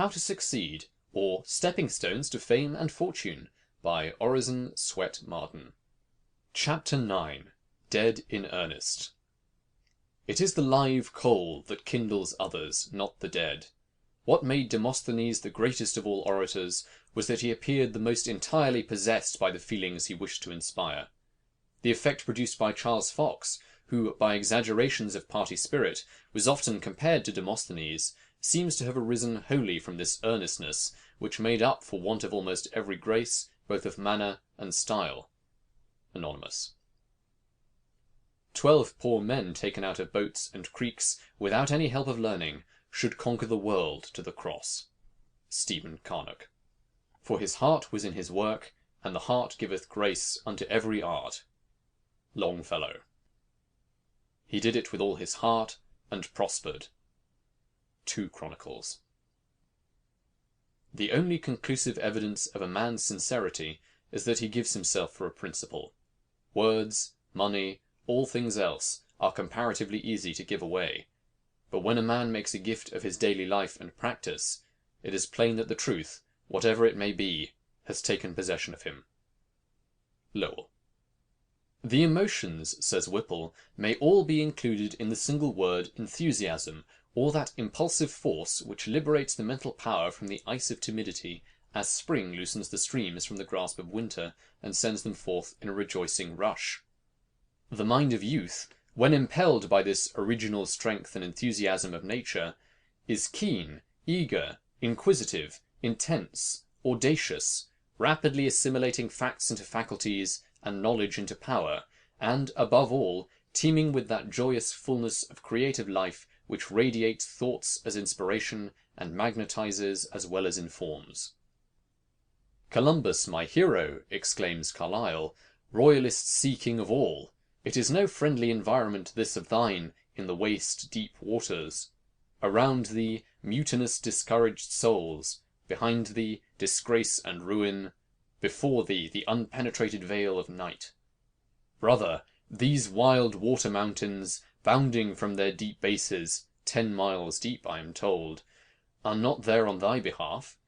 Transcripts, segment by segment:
How to Succeed, or Stepping Stones to Fame and Fortune, by Orison Swett Marden. Chapter 9. Dead in Earnest. It is the live coal that kindles others, not the dead. What made Demosthenes the greatest of all orators was that he appeared the most entirely possessed by the feelings he wished to inspire. The effect produced by Charles Fox, who, by exaggerations of party spirit, was often compared to Demosthenes, seems to have arisen wholly from this earnestness, which made up for want of almost every grace, both of manner and style. Anonymous. 12 poor men taken out of boats and creeks, without any help of learning, should conquer the world to the cross. Stephen Carnock. For his heart was in his work, and the heart giveth grace unto every art. Longfellow. He did it with all his heart, and prospered. 2 Chronicles. The only conclusive evidence of a man's sincerity is that he gives himself for a principle. Words, money, all things else, are comparatively easy to give away. But when a man makes a gift of his daily life and practice, it is plain that the truth, whatever it may be, has taken possession of him. Lowell. The emotions, says Whipple, may all be included in the single word enthusiasm, or that impulsive force which liberates the mental power from the ice of timidity, as spring loosens the streams from the grasp of winter, and sends them forth in a rejoicing rush. The mind of youth, when impelled by this original strength and enthusiasm of nature, is keen, eager, inquisitive, intense, audacious, rapidly assimilating facts into faculties, and knowledge into power, and, above all, teeming with that joyous fullness of creative life which radiates thoughts as inspiration, and magnetizes as well as informs. Columbus, my hero, exclaims Carlyle, royalist seeking of all, it is no friendly environment this of thine, in the waste deep waters. Around thee, mutinous discouraged souls; behind thee, disgrace and ruin; before thee, the unpenetrated veil of night. Brother, these wild water mountains, bounding from their deep bases, 10 miles deep, I am told, are not there on thy behalf.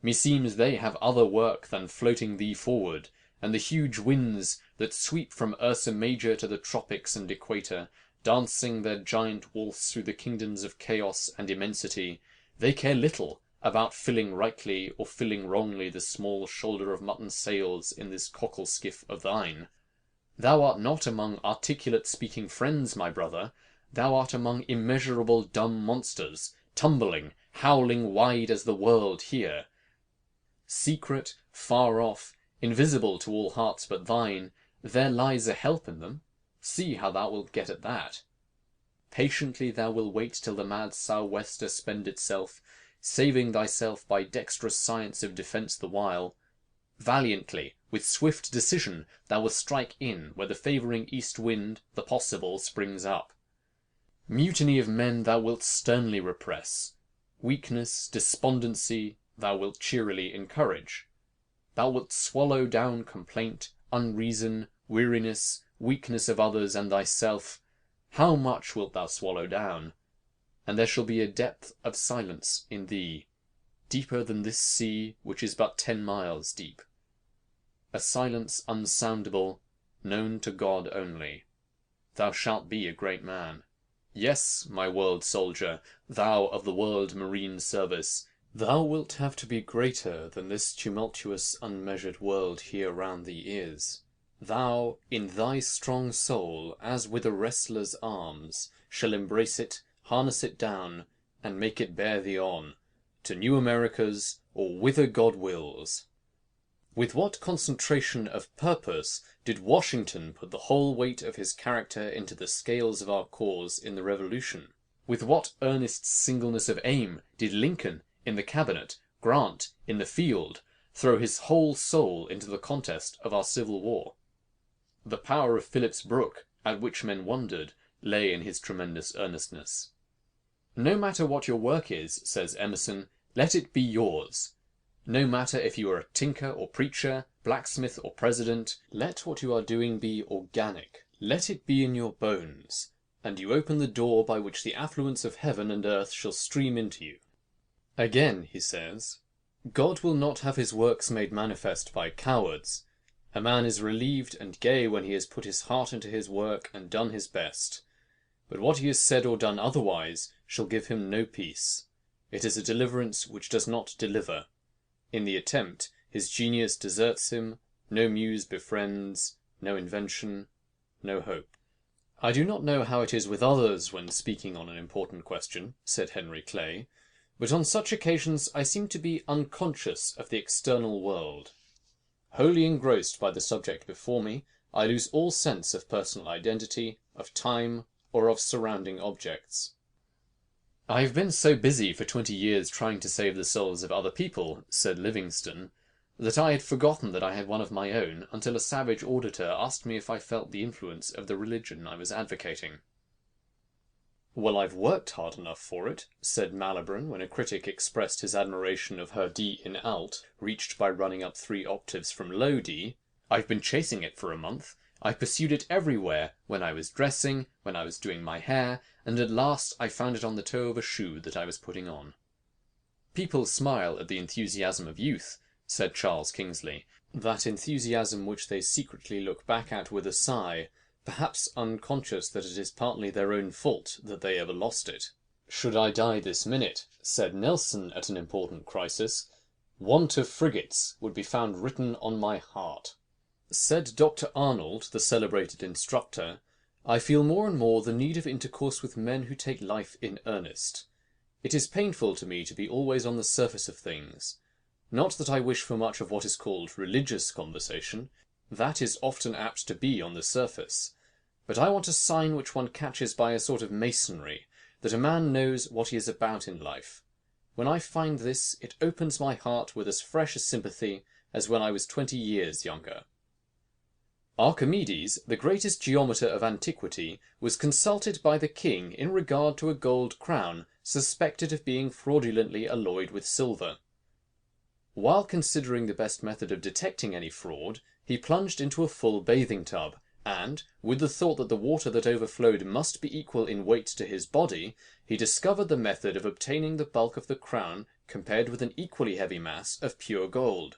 Meseems they have other work than floating thee forward, and the huge winds that sweep from Ursa Major to the tropics and equator, dancing their giant waltz through the kingdoms of chaos and immensity, they care little about filling rightly or filling wrongly the small shoulder of mutton sails in this cockle skiff of thine. Thou art not among articulate speaking friends, my brother, thou art among immeasurable dumb monsters, tumbling, howling wide as the world here. Secret, far off, invisible to all hearts but thine, there lies a help in them. See how thou wilt get at that. Patiently thou wilt wait till the mad sou'wester spend itself, saving thyself by dexterous science of defence the while. Valiantly, with swift decision, thou wilt strike in where the favouring east wind, the possible, springs up. Mutiny of men thou wilt sternly repress. Weakness, despondency, thou wilt cheerily encourage. Thou wilt swallow down complaint, unreason, weariness, weakness of others and thyself. How much wilt thou swallow down? And there shall be a depth of silence in thee, deeper than this sea, which is but 10 miles deep. A silence unsoundable, known to God only. Thou shalt be a great man. Yes, my world soldier, thou of the world marine service, thou wilt have to be greater than this tumultuous, unmeasured world here round thee is. Thou, in thy strong soul, as with a wrestler's arms, shall embrace it, harness it down, and make it bear thee on, to new Americas, or whither God wills. With what concentration of purpose did Washington put the whole weight of his character into the scales of our cause in the Revolution? With what earnest singleness of aim did Lincoln, in the cabinet, Grant, in the field, throw his whole soul into the contest of our Civil War? The power of Phillips Brooke, at which men wondered, lay in his tremendous earnestness. No matter what your work is, says Emerson, let it be yours. No matter if you are a tinker or preacher, blacksmith or president, let what you are doing be organic. Let it be in your bones, and you open the door by which the affluence of heaven and earth shall stream into you. Again, he says, God will not have his works made manifest by cowards. A man is relieved and gay when he has put his heart into his work and done his best. But what he has said or done otherwise shall give him no peace. It is a deliverance which does not deliver. In the attempt, his genius deserts him, no muse befriends, no invention, no hope. I do not know how it is with others when speaking on an important question, said Henry Clay, but on such occasions I seem to be unconscious of the external world. Wholly engrossed by the subject before me, I lose all sense of personal identity, of time, or of surrounding objects. I have been so busy for 20 years trying to save the souls of other people, said Livingstone, that I had forgotten that I had one of my own until a savage auditor asked me if I felt the influence of the religion I was advocating. Well, I've worked hard enough for it, said Malibran when a critic expressed his admiration of her D in alt, reached by running up 3 octaves from low D. I've been chasing it for a month. I pursued it everywhere, when I was dressing, when I was doing my hair, and at last I found it on the toe of a shoe that I was putting on. People smile at the enthusiasm of youth, said Charles Kingsley, that enthusiasm which they secretly look back at with a sigh, perhaps unconscious that it is partly their own fault that they ever lost it. Should I die this minute, said Nelson at an important crisis, want of frigates would be found written on my heart. Said Dr. Arnold, the celebrated instructor, I feel more and more the need of intercourse with men who take life in earnest. It is painful to me to be always on the surface of things. Not that I wish for much of what is called religious conversation. That is often apt to be on the surface. But I want a sign which one catches by a sort of masonry, that a man knows what he is about in life. When I find this, it opens my heart with as fresh a sympathy as when I was 20 years younger. Archimedes, the greatest geometer of antiquity, was consulted by the king in regard to a gold crown suspected of being fraudulently alloyed with silver. While considering the best method of detecting any fraud, he plunged into a full bathing tub, and, with the thought that the water that overflowed must be equal in weight to his body, he discovered the method of obtaining the bulk of the crown compared with an equally heavy mass of pure gold.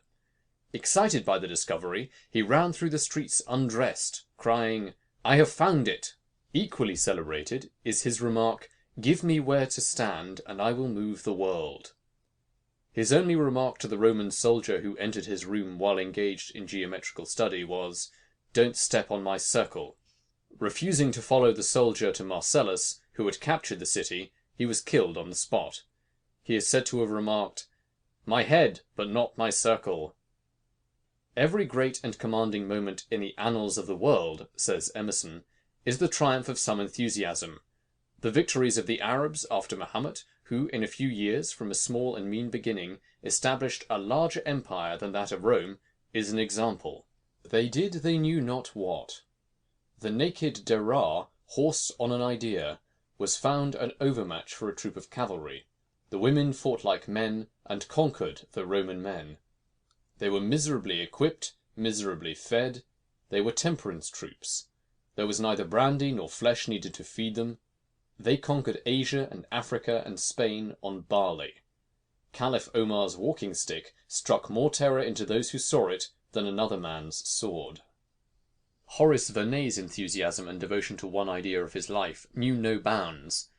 Excited by the discovery, he ran through the streets undressed, crying, "I have found it!" Equally celebrated is his remark, "Give me where to stand, and I will move the world." His only remark to the Roman soldier who entered his room while engaged in geometrical study was, "Don't step on my circle." Refusing to follow the soldier to Marcellus, who had captured the city, he was killed on the spot. He is said to have remarked, "My head, but not my circle." Every great and commanding moment in the annals of the world, says Emerson, is the triumph of some enthusiasm. The victories of the Arabs after Mahomet, who in a few years, from a small and mean beginning, established a larger empire than that of Rome, is an example. They did they knew not what. The naked Derar, horsed on an idea, was found an overmatch for a troop of cavalry. The women fought like men, and conquered the Roman men. They were miserably equipped, miserably fed. They were temperance troops. There was neither brandy nor flesh needed to feed them. They conquered Asia and Africa and Spain on barley. Caliph Omar's walking stick struck more terror into those who saw it than another man's sword. Horace Vernet's enthusiasm and devotion to one idea of his life knew no bounds.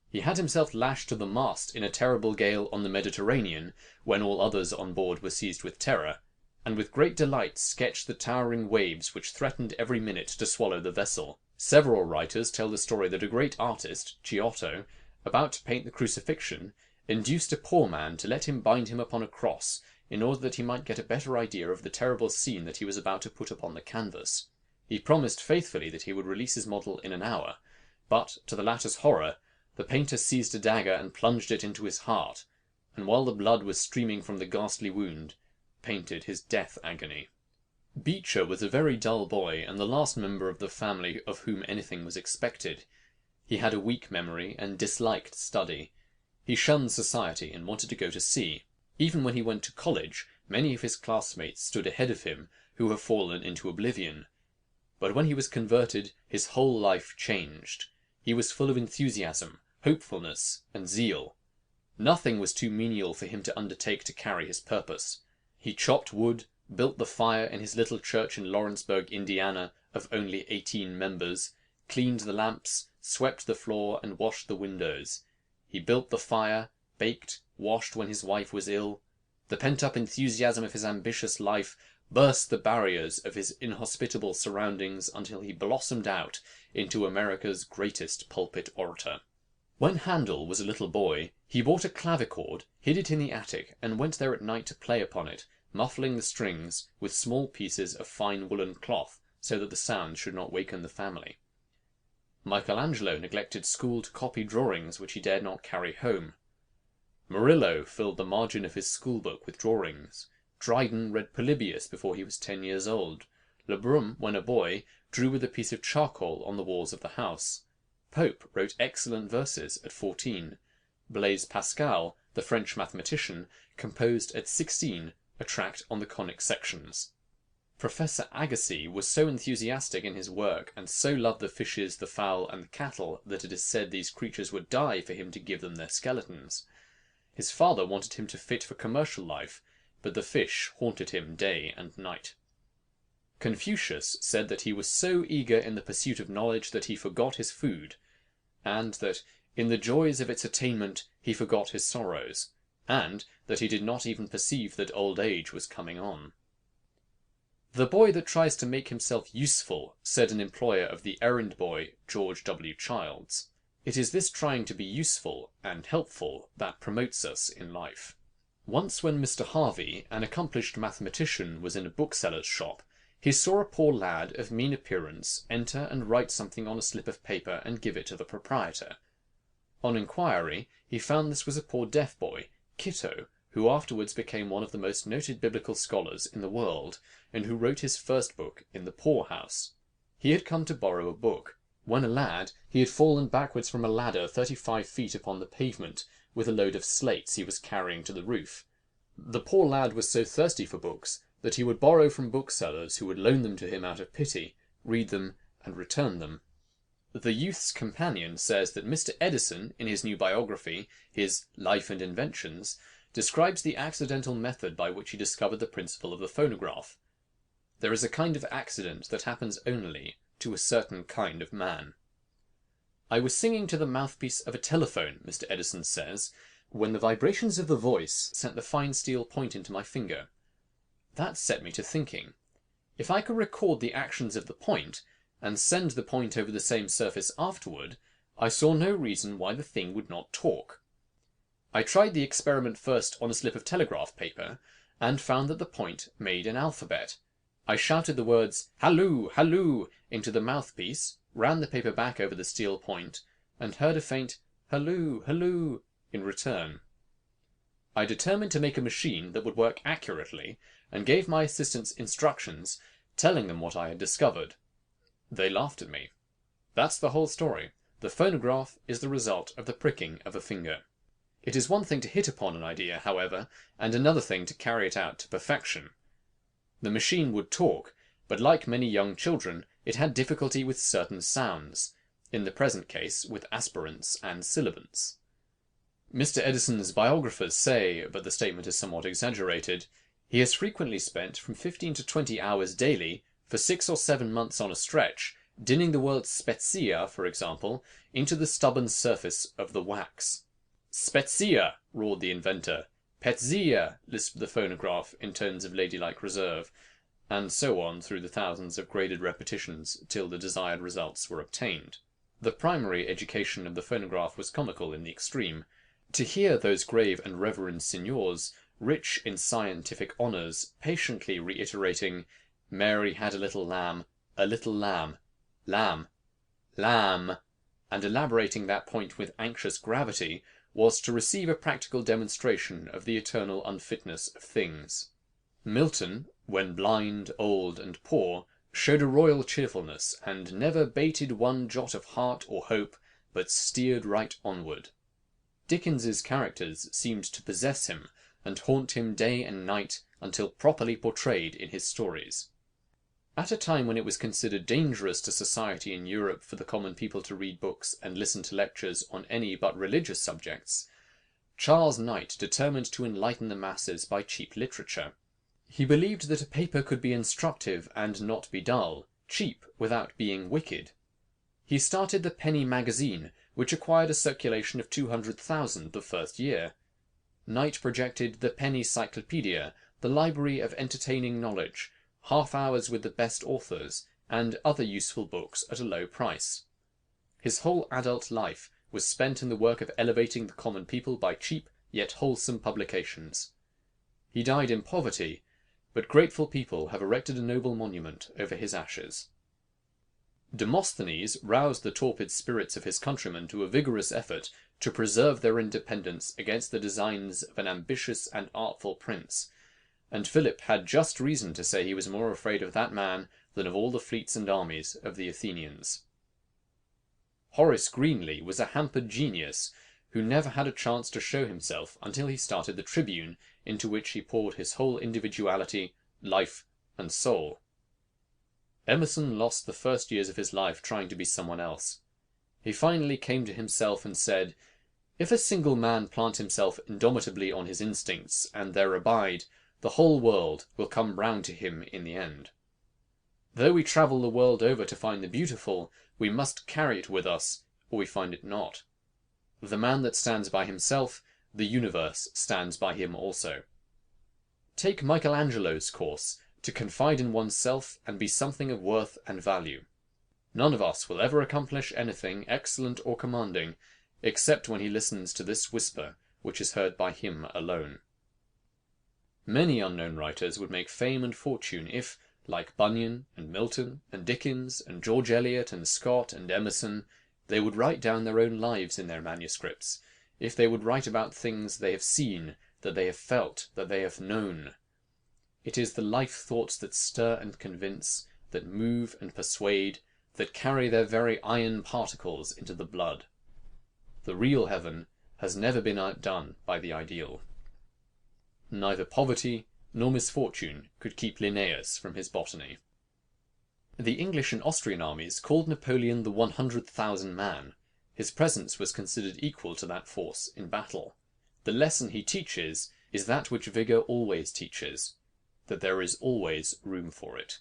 He had himself lashed to the mast in a terrible gale on the Mediterranean, when all others on board were seized with terror, and with great delight sketched the towering waves which threatened every minute to swallow the vessel. Several writers tell the story that a great artist, Giotto, about to paint the Crucifixion, induced a poor man to let him bind him upon a cross, in order that he might get a better idea of the terrible scene that he was about to put upon the canvas. He promised faithfully that he would release his model in an hour, but, to the latter's horror, the painter seized a dagger and plunged it into his heart, and while the blood was streaming from the ghastly wound, painted his death agony. Beecher was a very dull boy, and the last member of the family of whom anything was expected. He had a weak memory, and disliked study. He shunned society, and wanted to go to sea. Even when he went to college, many of his classmates stood ahead of him, who have fallen into oblivion. But when he was converted, his whole life changed. He was full of enthusiasm, hopefulness, and zeal. Nothing was too menial for him to undertake to carry his purpose. He chopped wood, built the fire in his little church in Lawrenceburg, Indiana, of only 18 members, cleaned the lamps, swept the floor, and washed the windows. He built the fire, baked, washed when his wife was ill. The pent-up enthusiasm of his ambitious life burst the barriers of his inhospitable surroundings until he blossomed out into America's greatest pulpit orator. When Handel was a little boy, he bought a clavichord, hid it in the attic, and went there at night to play upon it, muffling the strings with small pieces of fine woolen cloth, so that the sound should not waken the family. Michelangelo neglected school to copy drawings which he dared not carry home. Murillo filled the margin of his schoolbook with drawings. Dryden read Polybius before he was 10 years old. Lebrun, when a boy, drew with a piece of charcoal on the walls of the house. Pope wrote excellent verses at 14. Blaise Pascal, the French mathematician, composed at 16 a tract on the conic sections. Professor Agassiz was so enthusiastic in his work, and so loved the fishes, the fowl, and the cattle, that it is said these creatures would die for him to give them their skeletons. His father wanted him to fit for commercial life, but the fish haunted him day and night. Confucius said that he was so eager in the pursuit of knowledge that he forgot his food, and that in the joys of its attainment he forgot his sorrows, and that he did not even perceive that old age was coming on. "The boy that tries to make himself useful," said an employer of the errand boy, George W. Childs. "It is this trying to be useful and helpful that promotes us in life." Once when Mr. Harvey, an accomplished mathematician, was in a bookseller's shop, he saw a poor lad of mean appearance enter and write something on a slip of paper and give it to the proprietor. On inquiry, he found this was a poor deaf boy, Kitto, who afterwards became one of the most noted biblical scholars in the world, and who wrote his first book in the poorhouse. He had come to borrow a book. When a lad, he had fallen backwards from a ladder 35 feet upon the pavement, with a load of slates he was carrying to the roof. The poor lad was so thirsty for books that he would borrow from booksellers who would loan them to him out of pity, read them, and return them. The Youth's Companion says that Mr. Edison, in his new biography, his Life and Inventions, describes the accidental method by which he discovered the principle of the phonograph. There is a kind of accident that happens only to a certain kind of man. "I was singing to the mouthpiece of a telephone," Mr. Edison says, "when the vibrations of the voice sent the fine steel point into my finger. That set me to thinking. If I could record the actions of the point, and send the point over the same surface afterward, I saw no reason why the thing would not talk. I tried the experiment first on a slip of telegraph paper, and found that the point made an alphabet. I shouted the words 'Halloo! Halloo!' into the mouthpiece, ran the paper back over the steel point, and heard a faint 'Halloo! Halloo!' in return. I determined to make a machine that would work accurately, and gave my assistants instructions, telling them what I had discovered. They laughed at me. That's the whole story. The phonograph is the result of the pricking of a finger. It is one thing to hit upon an idea, however, and another thing to carry it out to perfection. The machine would talk, but like many young children, it had difficulty with certain sounds, in the present case with aspirants and sibilants. Mr. Edison's biographers say, but the statement is somewhat exaggerated, he has frequently spent from 15 to 20 hours daily, for 6 or 7 months on a stretch, dinning the word spezia, for example, into the stubborn surface of the wax. "Spezia!" roared the inventor. "Petzia!" lisped the phonograph in tones of ladylike reserve, and so on through the thousands of graded repetitions till the desired results were obtained. The primary education of the phonograph was comical in the extreme. To hear those grave and reverend signors, rich in scientific honours, patiently reiterating, "Mary had a little lamb, lamb, lamb," and elaborating that point with anxious gravity, was to receive a practical demonstration of the eternal unfitness of things. Milton, when blind, old, and poor, showed a royal cheerfulness, and never bated one jot of heart or hope, but steered right onward. Dickens's characters seemed to possess him, and haunt him day and night, until properly portrayed in his stories. At a time when it was considered dangerous to society in Europe for the common people to read books and listen to lectures on any but religious subjects, Charles Knight determined to enlighten the masses by cheap literature. He believed that a paper could be instructive and not be dull, cheap without being wicked. He started the Penny Magazine, which acquired a circulation of 200,000 the first year. Knight projected the Penny Cyclopedia, the library of entertaining knowledge, half hours with the best authors, and other useful books at a low price. His whole adult life was spent in the work of elevating the common people by cheap yet wholesome publications. He died in poverty, but grateful people have erected a noble monument over his ashes. Demosthenes roused the torpid spirits of his countrymen to a vigorous effort to preserve their independence against the designs of an ambitious and artful prince, and Philip had just reason to say he was more afraid of that man than of all the fleets and armies of the Athenians. Horace Greeley was a hampered genius who never had a chance to show himself until he started the Tribune, into which he poured his whole individuality, life, and soul. Emerson lost the first years of his life trying to be someone else. He finally came to himself and said, "If a single man plant himself indomitably on his instincts, and there abide, the whole world will come round to him in the end. Though we travel the world over to find the beautiful, we must carry it with us, or we find it not. The man that stands by himself, the universe stands by him also." Take Michelangelo's course, to confide in oneself and be something of worth and value. None of us will ever accomplish anything excellent or commanding, except when he listens to this whisper, which is heard by him alone. Many unknown writers would make fame and fortune if, like Bunyan and Milton and Dickens and George Eliot and Scott and Emerson, they would write down their own lives in their manuscripts, if they would write about things they have seen, that they have felt, that they have known. It is the life thoughts that stir and convince, that move and persuade, that carry their very iron particles into the blood. The real heaven has never been outdone by the ideal. Neither poverty nor misfortune could keep Linnaeus from his botany. The English and Austrian armies called Napoleon the 100,000 man. His presence was considered equal to that force in battle. The lesson he teaches is that which vigour always teaches, that there is always room for it.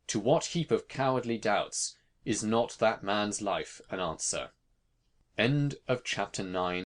To what heap of cowardly doubts is not that man's life an answer? End of chapter 9.